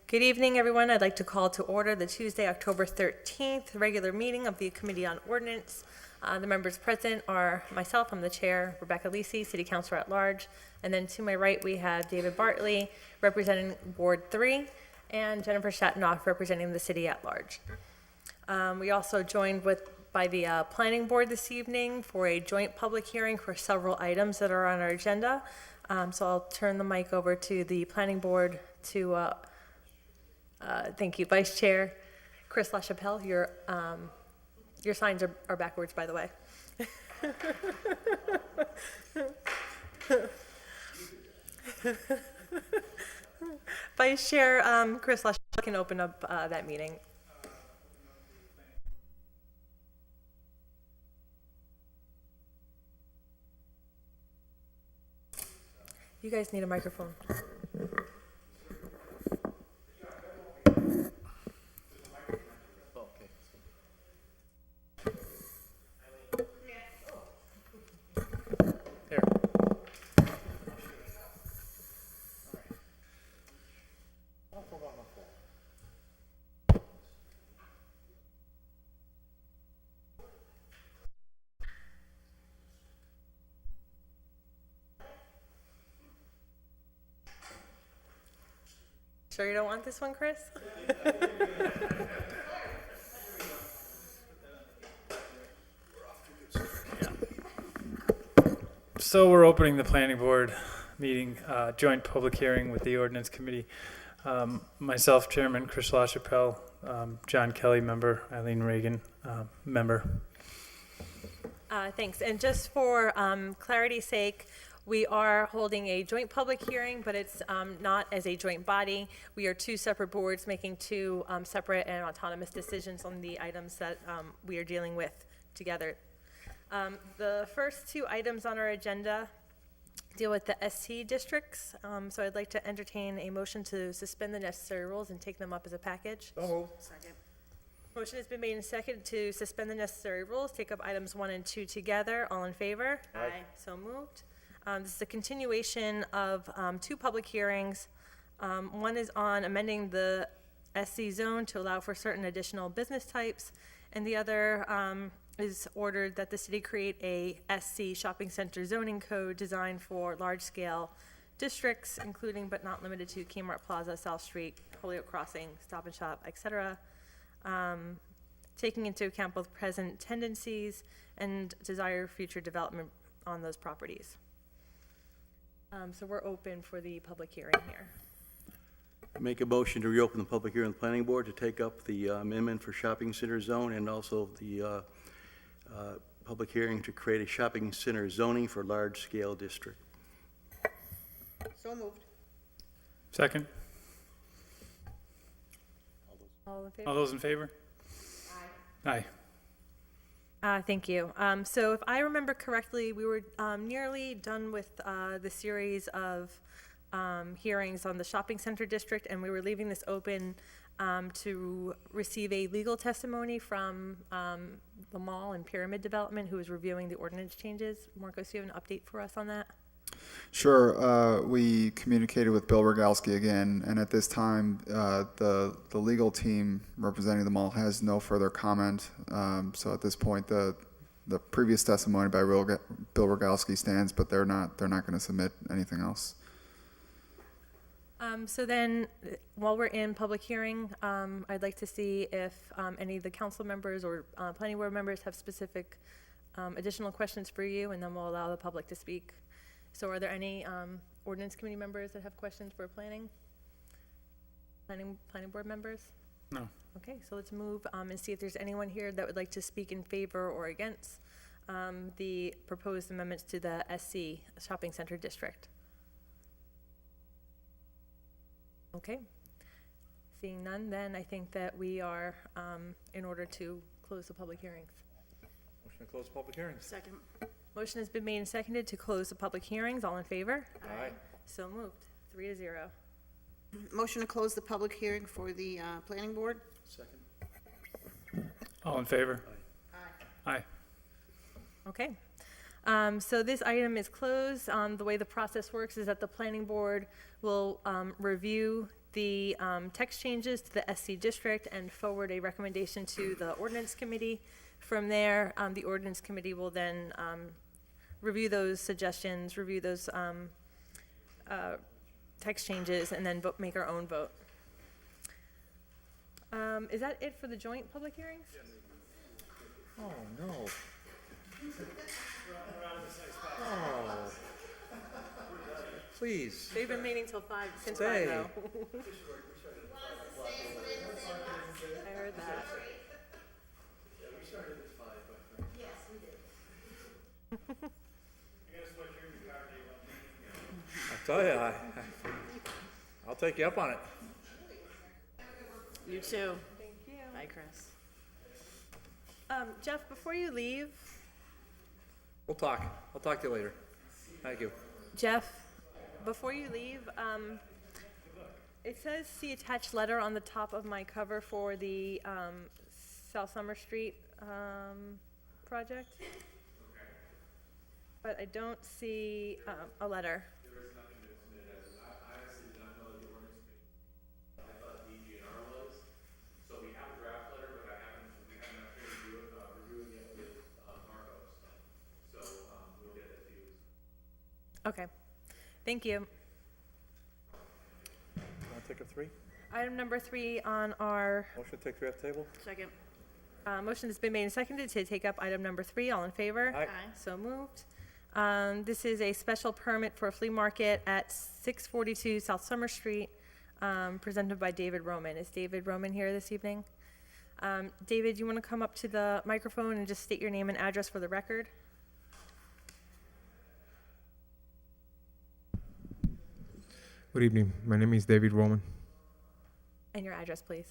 Good evening, everyone. I'd like to call to order the Tuesday, October 13th regular meeting of the Committee on Ordinance. The members present are myself, I'm the chair, Rebecca Lisi, City Councilor at Large, and then to my right we have David Bartley representing Ward 3 and Jennifer Shatnoff representing the City at Large. We also joined by the Planning Board this evening for a joint public hearing for several items that are on our agenda. So I'll turn the mic over to the Planning Board to thank you, Vice Chair Chris LaChapelle. Your signs are backwards, by the way. Vice Chair Chris LaChapelle can open up that meeting. You guys need a microphone. Sure you don't want this one, Chris? So we're opening the Planning Board meeting, joint public hearing with the Ordinance Committee. Myself, Chairman Chris LaChapelle, John Kelly, member, Eileen Reagan, member. Thanks. And just for clarity's sake, we are holding a joint public hearing, but it's not as a joint body. We are two separate boards making two separate and autonomous decisions on the items that we are dealing with together. The first two items on our agenda deal with the SC districts. So I'd like to entertain a motion to suspend the necessary rules and take them up as a package. Second. Motion has been made and seconded to suspend the necessary rules, take up items 1 and 2 together. All in favor? Aye. So moved. This is a continuation of two public hearings. One is on amending the SC zone to allow for certain additional business types, and the other is ordered that the city create a SC shopping center zoning code designed for large-scale districts, including but not limited to Kmart Plaza, South Street, Holyoke Crossing, Stop and Shop, etc., taking into account both present tendencies and desired future development on those properties. So we're open for the public hearing here. Make a motion to reopen the public hearing of the Planning Board to take up the amendment for shopping center zone and also the public hearing to create a shopping center zoning for large-scale district. So moved. Second. All in favor? All those in favor? Aye. Thank you. So if I remember correctly, we were nearly done with the series of hearings on the shopping center district, and we were leaving this open to receive a legal testimony from the mall and pyramid development who is reviewing the ordinance changes. Marcos, do you have an update for us on that? Sure. We communicated with Bill Rogalski again, and at this time, the legal team representing the mall has no further comment. So at this point, the previous testimony by Bill Rogalski stands, but they're not going to submit anything else. So then, while we're in public hearing, I'd like to see if any of the council members or planning board members have specific additional questions for you, and then we'll allow the public to speak. So are there any ordinance committee members that have questions for planning board members? No. Okay, so let's move and see if there's anyone here that would like to speak in favor or against the proposed amendments to the SC shopping center district. Okay, seeing none, then I think that we are in order to close the public hearings. Motion to close public hearings. Second. Motion has been made and seconded to close the public hearings. All in favor? Aye. So moved. 3-0. Motion to close the public hearing for the planning board. Second. All in favor? Aye. Okay. So this item is closed. The way the process works is that the planning board will review the text changes to the SC district and forward a recommendation to the ordinance committee. From there, the ordinance committee will then review those suggestions, review those text changes, and then make our own vote. Is that it for the joint public hearings? Oh, no. Oh. Please. They've been meeting till 5, since Stay. 5 though. I heard that. I tell you, I'll take you up on it. You too. Thank you. Bye, Chris. Jeff, before you leave, We'll talk. I'll talk to you later. Thank you. Jeff, before you leave, it says see attached letter on the top of my cover for the South Summer Street project. But I don't see a letter. Okay, thank you. Want to take a 3? Item number 3 on our Motion to take 3 off the table? Second. motion has been made and seconded to take up item number 3. All in favor? Aye. So moved. This is a special permit for a flea market at 642 South Summer Street, presented by David Roman. Is David Roman here this evening? David, you want to come up to the microphone and just state your name and address for the record? Good evening. My name is David Roman. And your address, please.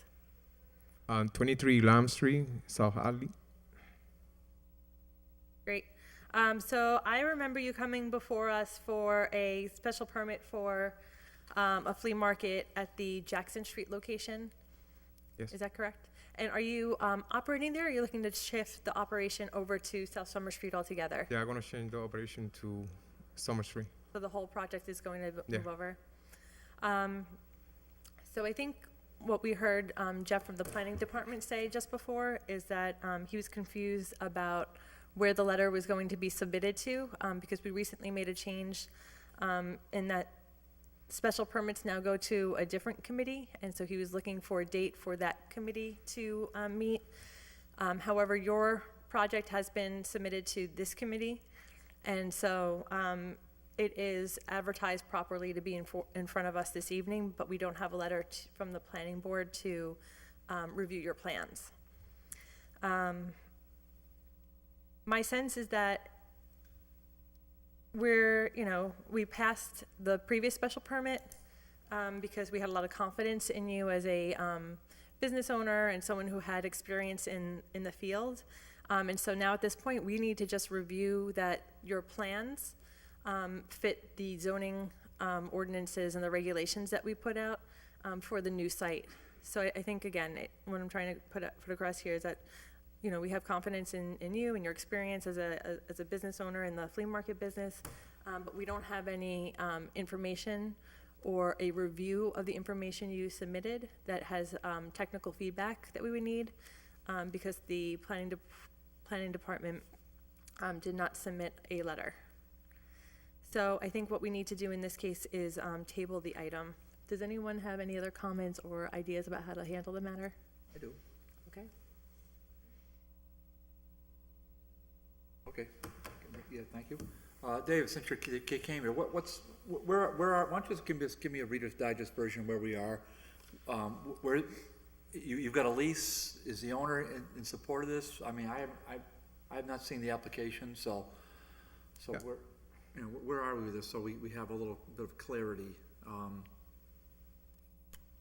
23 Lamb Street, South Hadley. Great. So I remember you coming before us for a special permit for a flea market at the Jackson Street location. Yes. Is that correct? And are you operating there, or are you looking to shift the operation over to South Summer Street altogether? Yeah, I'm gonna change the operation to Summer Street. So the whole project is going to Yeah. move over? So I think what we heard Jeff from the planning department say just before is that he was confused about where the letter was going to be submitted to, because we recently made a change in that special permits now go to a different committee, and so he was looking for a date for that committee to meet. However, your project has been submitted to this committee, and so it is advertised properly to be in front of us this evening, but we don't have a letter from the planning board to review your plans. My sense is that we passed the previous special permit because we had a lot of confidence in you as a business owner and someone who had experience in the field. And so now at this point, we need to just review that your plans fit the zoning ordinances and the regulations that we put out for the new site. So I think, again, what I'm trying to put across here is that, we have confidence in you and your experience as a business owner in the flea market business, but we don't have any information or a review of the information you submitted that has technical feedback that we would need, because the planning department did not submit a letter. So I think what we need to do in this case is table the item. Does anyone have any other comments or ideas about how to handle the matter? I do. Okay. Okay. Yeah, thank you. Dave, since you came here, where are, why don't you just give me a Reader's Digest version where we are? Where, you've got a lease, is the owner in support of this? I mean, I have not seen the application, so Yeah. where are we with this, so we have a little bit of clarity?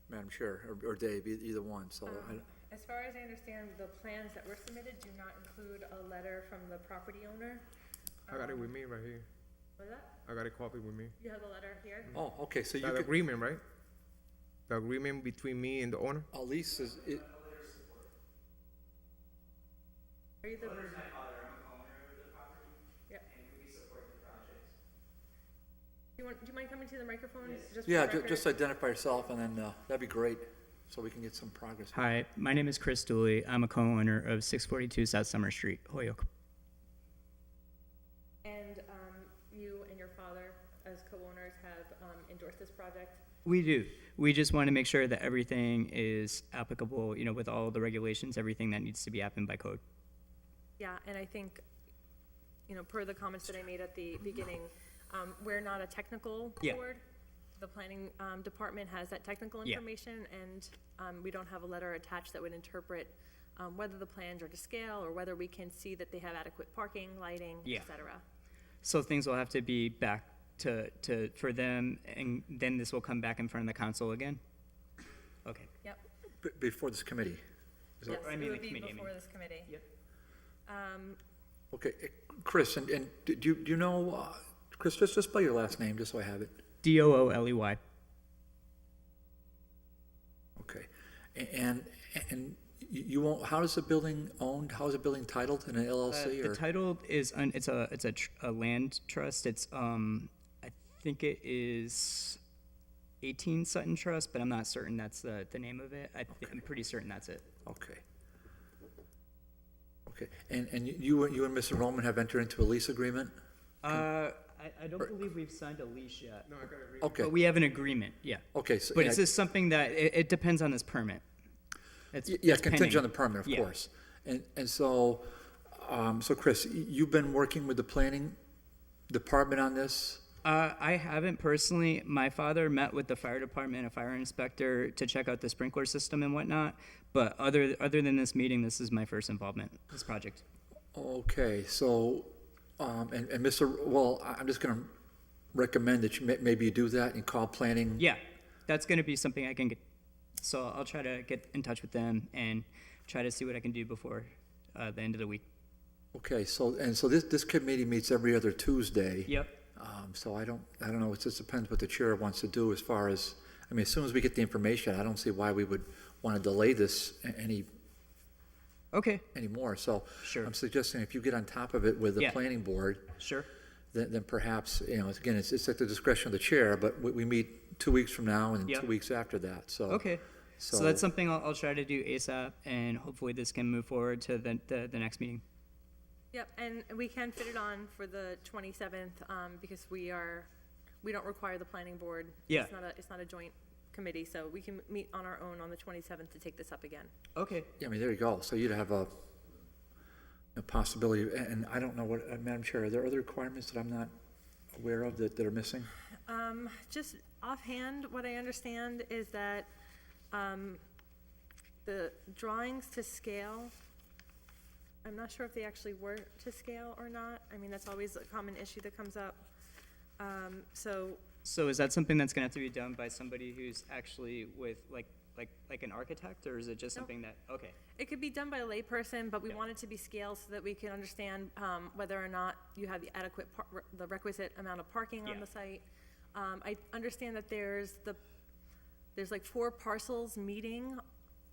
Madam Chair, or Dave, either one, so. As far as I understand, the plans that were submitted do not include a letter from the property owner. I got it with me right here. What is that? I got a copy with me. You have the letter here? Oh, okay, so you That could, agreement, right? The agreement between me and the owner? a lease is, Are you the? Well, there's my father, I'm the owner of the property. Yep. And we Do you mind coming to the microphone? Just for Yeah, the record? just identify yourself, and then that'd be great, so we can get some progress. Hi, my name is Chris Dooley. I'm a co-owner of 642 South Summer Street, Holyoke. And you and your father, as co-owners, have endorsed this project? We do. We just want to make sure that everything is applicable, you know, with all the regulations, everything that needs to be happened by code. Yeah, and I think, you know, per the comments that I made at the beginning, we're not a technical Yeah. board. The planning department has that technical Yeah. information, and we don't have a letter attached that would interpret whether the plans are to scale or whether we can see that they have adequate parking, lighting, Yeah. et cetera. So things will have to be back for them, and then this will come back in front of the council again? Okay. Yep. Before this committee. Is that- Yes, I it mean would the be committee, I before mean. this committee. Yep. Okay, Chris, and do you know, Chris, just spell your last name, just so I have it. Dooley. Okay, and you won't, how is the building owned, how is the building titled, in an LLC, The or? title is, it's a land trust. It's, I think it is 18 Sutton Trust, but I'm not certain that's the name of it. I'm pretty certain that's it. Okay. Okay, and you and Mr. Roman have entered into a lease agreement? I don't believe we've signed a lease yet. No, I gotta agree. Okay, But we have an agreement, yeah. okay, so. But it's just something that, it depends on this permit. It's Yeah, it's contingent on the pending. permit, of Yeah. course. And so, so Chris, you've been working with the planning department on this? I haven't personally. My father met with the fire department, a fire inspector, to check out the sprinkler system and whatnot. But other than this meeting, this is my first involvement, this project. Okay, so, and Mr., well, I'm just gonna recommend that maybe you do that and call planning. Yeah, that's gonna be something I can get, so I'll try to get in touch with them and try to see what I can do before the end of the week. Okay, so this committee meets every other Tuesday. Yep. So I don't know, it just depends what the chair wants to do as far as, I mean, as soon as we get the information, I don't see why we would want to delay this Okay, anymore. So Sure. I'm suggesting if you get on top of it with the Yeah. planning board, sure. then perhaps, you know, again, it's at the discretion of the chair, but we meet 2 weeks from now and Yep. 2 weeks after that, so. Okay. So that's something I'll try to do ASAP, and hopefully this can move forward to the next meeting. Yep, and we can fit it on for the 27th, because we don't require the planning board. Yeah. It's not a joint committee, so we can meet on our own on the 27th to take this up again. Okay. Yeah, I mean, there you go. So you'd have a possibility, and I don't know what, Madam Chair, are there other requirements that I'm not aware of that are missing? Just offhand, what I understand is that the drawings to scale, I'm not sure if they actually were to scale or not. I mean, that's always a common issue that comes up. So is that something that's gonna have to be done by somebody who's actually with, like an architect, or is it just No. something that, okay, It could be done by a layperson, but we Yeah. want it to be scaled so that we can understand whether or not you have the adequate, the requisite amount of parking on Yeah. the site. I understand that there's like 4 parcels meeting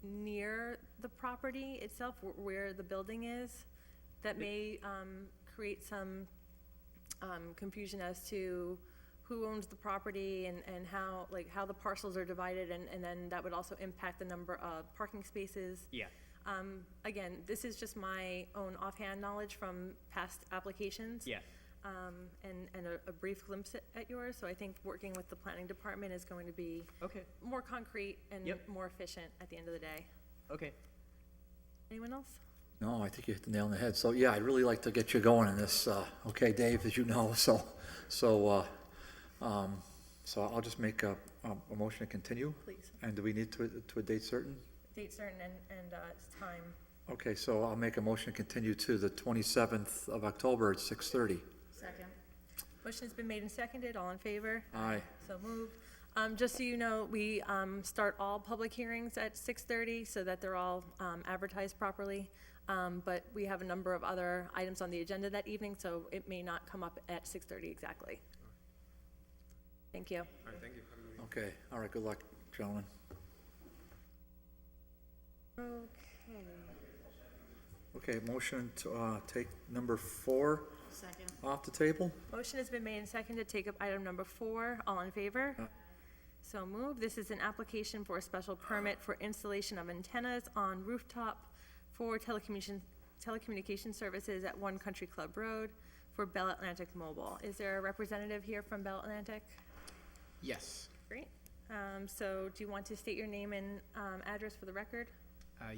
near the property itself, where the building is, that may create some confusion as to who owns the property and how the parcels are divided, and then that would also impact the number of parking spaces. yeah, Again, this is just my own offhand knowledge from past applications. yeah, And a brief glimpse at yours, so I think working with the planning department is going to be okay, more concrete and Yep. more efficient at the end of the day. okay. Anyone else? No, I think you hit the nail on the head. So, yeah, I'd really like to get you going on this, okay, Dave, as you know, so I'll just make a motion to continue. Please. And do we need to a date certain? Date certain and it's time. Okay, so I'll make a motion to continue to the 27th of October at 6:30. Second. Motion's been made and seconded, all in favor? Aye. So moved. Just so you know, we start all public hearings at 6:30 so that they're all advertised properly. But we have a number of other items on the agenda that evening, so it may not come up at 6:30 exactly. Thank you. All right, thank you. Have a good week. Okay, all right, good luck, gentlemen. Okay. Okay, motion to take number 4 Second. Off the table? Motion has been made and seconded to take up item number 4. All in favor? So moved. This is an application for a special permit for installation of antennas on rooftop for telecommunication services at One Country Club Road for Bell Atlantic Mobile. Is there a representative here from Bell Atlantic? Yes. Great. So do you want to state your name and address for the record?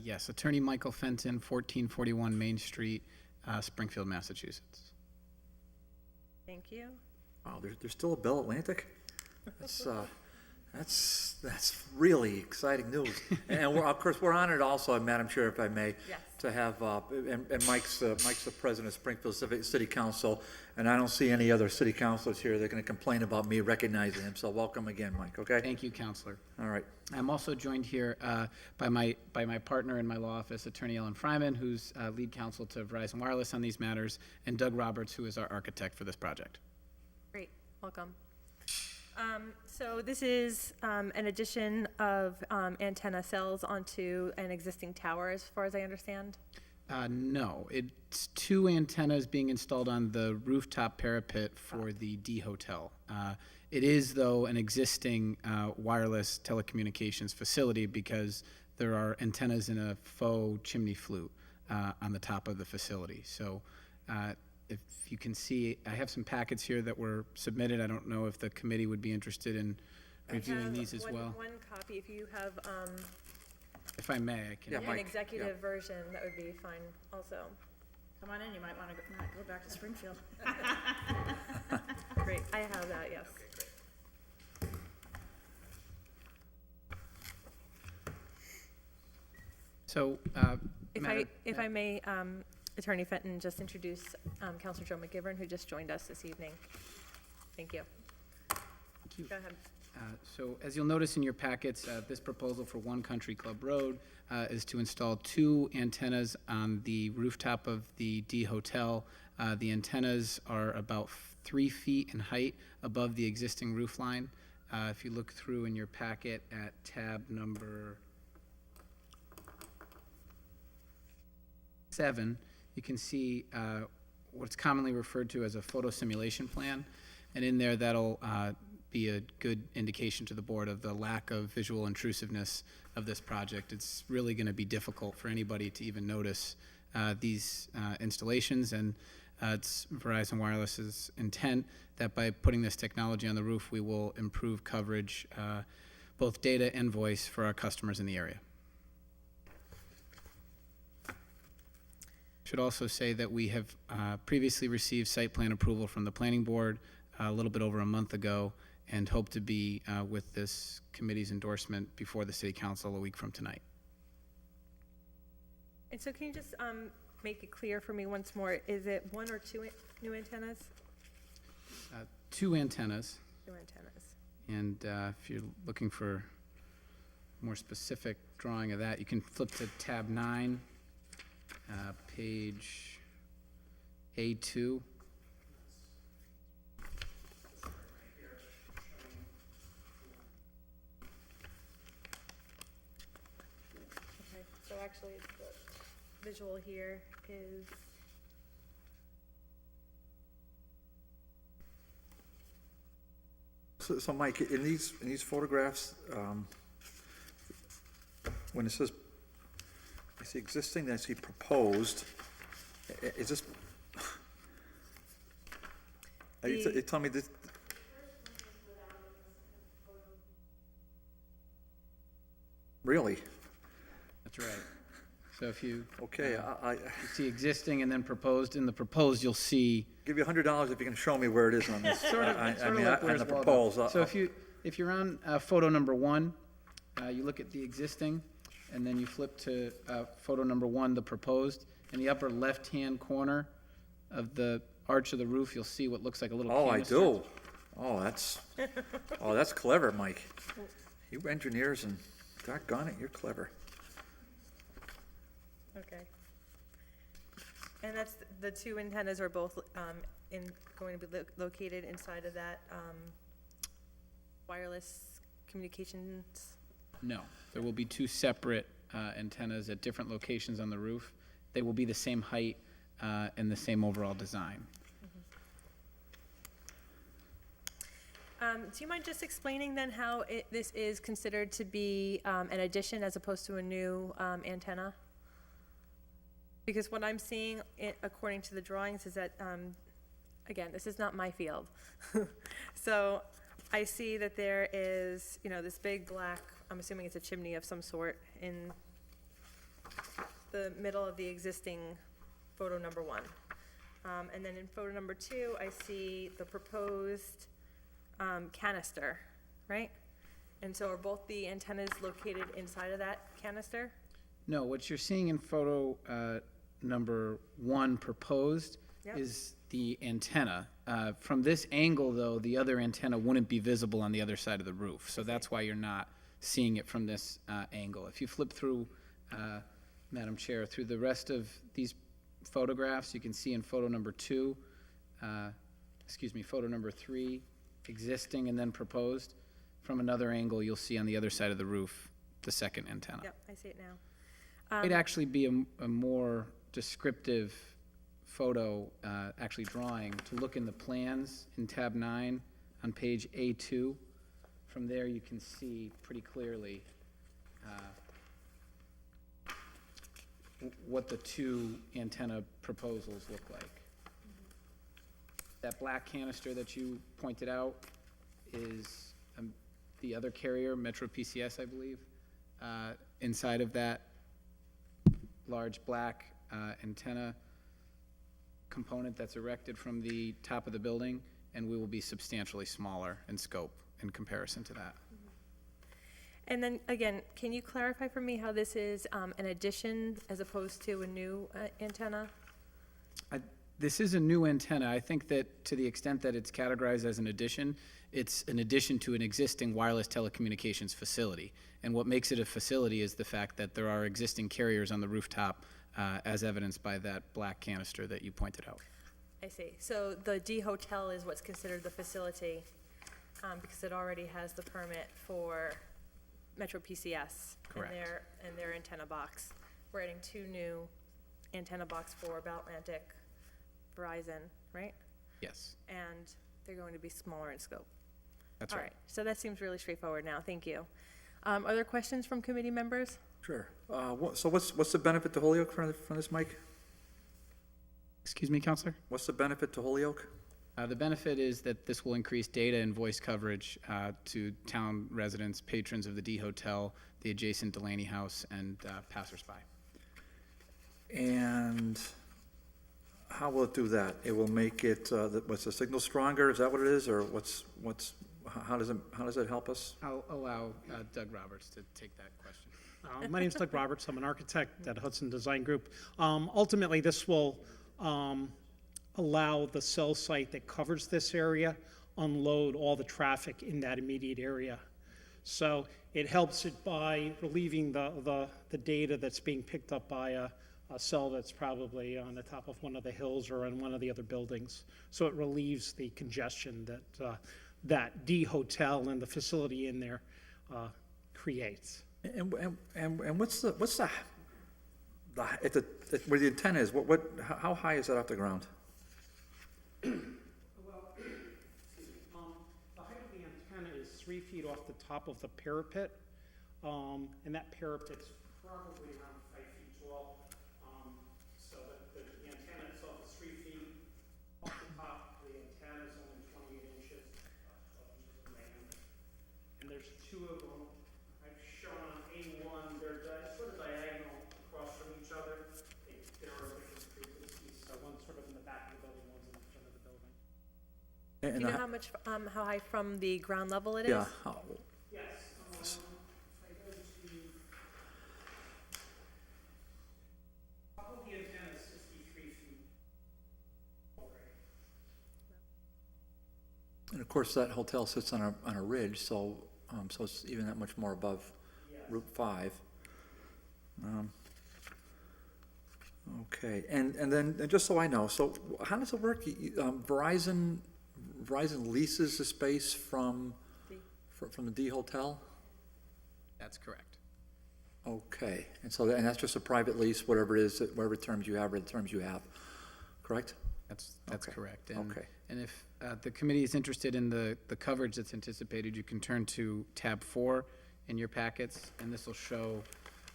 Yes, Attorney Michael Fenton, 1441 Main Street, Springfield, Massachusetts. Thank you. Wow, there's still a Bell Atlantic? That's really exciting news. And of course, we're honored also, Madam Chair, if I may, Yes. to have, and Mike's the president of Springfield City Council, and I don't see any other city councilors here that are going to complain about me recognizing him, so welcome again, Mike, okay? Thank you, Counselor. All right. I'm also joined here by my partner in my law office, Attorney Ellen Fryman, who's lead counsel to Verizon Wireless on these matters, and Doug Roberts, who is our architect for this project. Great. Welcome. So this is an addition of antenna cells onto an existing tower, as far as I understand? No, it's 2 antennas being installed on the rooftop parapet for the D Hotel. It is, though, an existing wireless telecommunications facility because there are antennas in a faux chimney flute on the top of the facility. So if you can see, I have some packets here that were submitted. I don't know if the committee would be interested in reviewing these as well. One copy, if you have If I may, I can. Yeah, an Mike, executive version, that would be fine also. Come on in, you might want to not go back to Springfield. Great, I have that, yes. So, If I may, Attorney Fenton, just introduce Counselor Joe McGivern, who just joined us this evening. Thank you. Thank you. Go ahead. So as you'll notice in your packets, this proposal for One Country Club Road is to install 2 antennas on the rooftop of the D Hotel. The antennas are about 3 feet in height above the existing roof line. If you look through in your packet at tab number 7, you can see what's commonly referred to as a photo simulation plan. And in there, that'll be a good indication to the board of the lack of visual intrusiveness of this project. It's really going to be difficult for anybody to even notice these installations, and it's Verizon Wireless's intent that by putting this technology on the roof, we will improve coverage, both data and voice, for our customers in the area. Should also say that we have previously received site plan approval from the planning board a little bit over a month ago, and hope to be with this committee's endorsement before the city council a week from tonight. And so can you just make it clear for me once more, is it 1 or 2 new antennas? 2 antennas, 2 antennas. and if you're looking for more specific drawing of that, you can flip to tab 9, page A2. Okay, so actually, the visual here is, So Mike, in these photographs, when it says, I see existing, I see proposed, is this, you tell me this, really? That's right. So if you Okay, I see existing and then proposed, in the proposed, you'll see give you $100 if you can show me where it is on this. sort of I like mean, where's on the Waldo. proposed. So if you're on photo number 1, you look at the existing, and then you flip to photo number 1, the proposed. In the upper left-hand corner of the arch of the roof, you'll see what looks like a little Oh, I canister. do. Oh, that's clever, Mike. You engineers and doggone it, you're clever. okay. And that's, the 2 antennas are both going to be located inside of that wireless communications? No, there will be 2 separate antennas at different locations on the roof. They will be the same height and the same overall design. Do you mind just explaining then how this is considered to be an addition as opposed to a new antenna? Because what I'm seeing, according to the drawings, is that, again, this is not my field. So I see that there is, this big black, I'm assuming it's a chimney of some sort, in the middle of the existing photo number 1. And then in photo number 2, I see the proposed canister, right? And so are both the antennas located inside of that canister? No, what you're seeing in photo number 1 proposed Yep. is the antenna. From this angle, though, the other antenna wouldn't be visible on the other side of the roof, so that's why you're not seeing it from this angle. If you flip through, Madam Chair, through the rest of these photographs, you can see in photo number 2, photo number 3, existing and then proposed. From another angle, you'll see on the other side of the roof the second antenna. Yep, I see it now. It'd actually be a more descriptive photo, actually drawing, to look in the plans in tab 9 on page A2. From there, you can see pretty clearly what the 2 antenna proposals look like. That black canister that you pointed out is the other carrier, Metro PCS, I believe. Inside of that large black antenna component that's erected from the top of the building, and we will be substantially smaller in scope in comparison to that. And then, again, can you clarify for me how this is an addition as opposed to a new antenna? This is a new antenna. I think that to the extent that it's categorized as an addition, it's an addition to an existing wireless telecommunications facility. And what makes it a facility is the fact that there are existing carriers on the rooftop, as evidenced by that black canister that you pointed out. I see. So the D Hotel is what's considered the facility, because it already has the permit for Metro PCS. Correct. And their antenna box. We're adding 2 new antenna box for Bell Atlantic, Verizon, right? Yes, And they're going to be smaller in scope. that's All right. right, so that seems really straightforward now. Thank you. Are there questions from committee members? Sure. So what's the benefit to Holyoke from this, Mike? Excuse me, Counselor? What's the benefit to Holyoke? The benefit is that this will increase data and voice coverage to town residents, patrons of the D Hotel, the adjacent Delaney House, and passersby. And how will it do that? It will make it, what's the signal stronger? Is that what it is, or how does it help us? I'll allow Doug Roberts to take that question. My name's Doug Roberts. I'm an architect at Hudson Design Group. Ultimately, this will allow the cell site that covers this area unload all the traffic in that immediate area. So it helps it by relieving the data that's being picked up by a cell that's probably on the top of one of the hills or in one of the other buildings. So it relieves the congestion that that D Hotel and the facility in there creates. And what's the where the antenna is, how high is that off the ground? Well, the height of the antenna is 3 feet off the top of the parapet, and that parapet's probably around 5 feet tall. So the antenna itself is 3 feet off the top. The antenna is only 28 inches, 12 inches in diameter. And there's 2 of them. I've shown on A1, they're sort of diagonal across from each other. There are different frequencies, so one's sort of in the back of the building, one's in the front of the building. Do you know how high from the ground level it is? Yeah, Yes, if I go to, top of the antenna is 63 feet. and of course, that hotel sits on a ridge, so it's even that much more above Route 5. Okay, and then, and just so I know, so how does it work? Verizon leases the space from the D Hotel? That's correct. Okay, and that's just a private lease, whatever it is, whatever terms you have, or the terms you have, correct? That's Okay. correct. Okay. And if the committee is interested in the coverage that's anticipated, you can turn to tab 4 in your packets, and this will show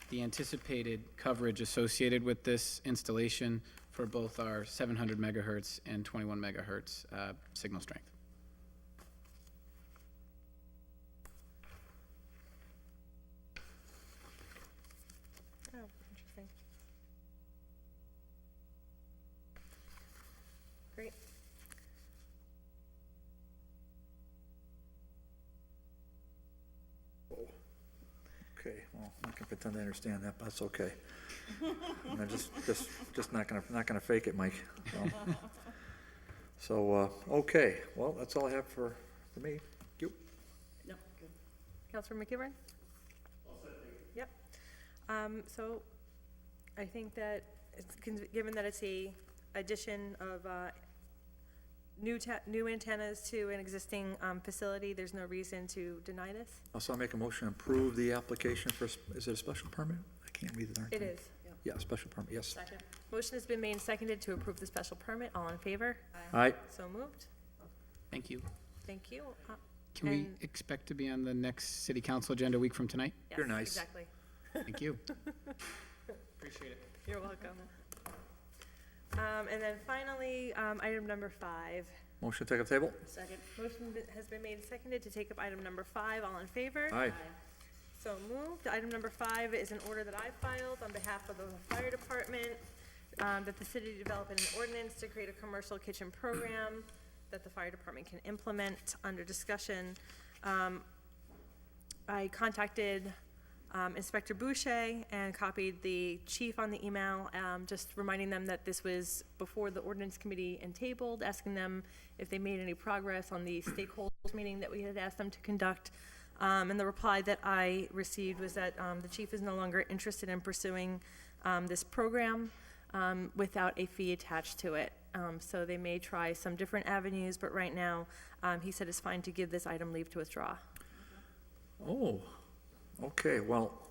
the anticipated coverage associated with this installation for both our 700 megahertz and 21 megahertz signal strength. Oh, interesting. Great. Okay, well, I can pretend I understand that, but that's okay. I'm just not gonna fake it, Mike. So, okay, well, that's all I have for me. Thank you. Councilor McGivern? Yep. So I think that given that it's a addition of new antennas to an existing facility, there's no reason to deny this. Also, I'll make a motion to approve the application for, is it a special permit? I can't read the darn thing. It is. Yeah, special permit, yes. Motion has been made and seconded to approve the special permit. All in favor? Aye. So moved. Thank you. Thank you. Can we And- expect to be on the next city council agenda a week from tonight? You're Yes, nice. Exactly. Thank you. Appreciate it. You're welcome. And then finally, item number 5. Motion to take up table? Motion has been made and seconded to take up item number 5. All in favor? Aye. So moved. Item number 5 is an order that I filed on behalf of the fire department, that the city develop an ordinance to create a commercial kitchen program that the fire department can implement. Under discussion, I contacted Inspector Boucher and copied the chief on the email, just reminding them that this was before the ordinance committee and tabled, asking them if they made any progress on the stakeholders meeting that we had asked them to conduct. And the reply that I received was that the chief is no longer interested in pursuing this program without a fee attached to it. So they may try some different avenues, but right now, he said it's fine to give this item leave to withdraw. Oh, okay, well,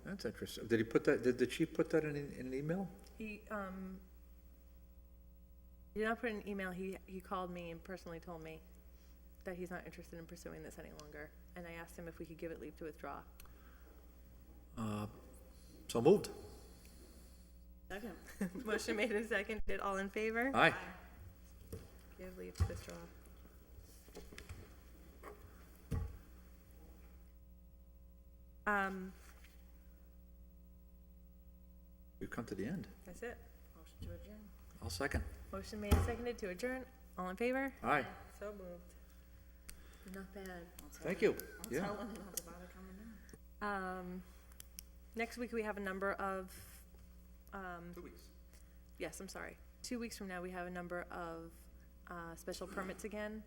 that's interesting. Did he put that, did the chief put that in an email? He did not put an email. He called me and personally told me that he's not interested in pursuing this any longer. And I asked him if we could give it leave to withdraw. So moved. Motion made and seconded. All in favor? Aye. Give leave to withdraw. We've come to the end. That's it. Motion to adjourn. I'll second. Motion made and seconded to adjourn. All in favor? Aye. So moved. Not bad. Thank you. Yeah. Next week, we have a number of, 2 weeks. yes, I'm sorry. 2 weeks from now, we have a number of special permits again.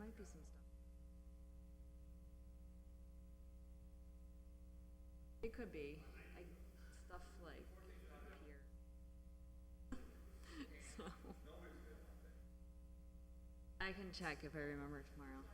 might be some stuff. It could be, stuff like here. So. I can check if I remember tomorrow.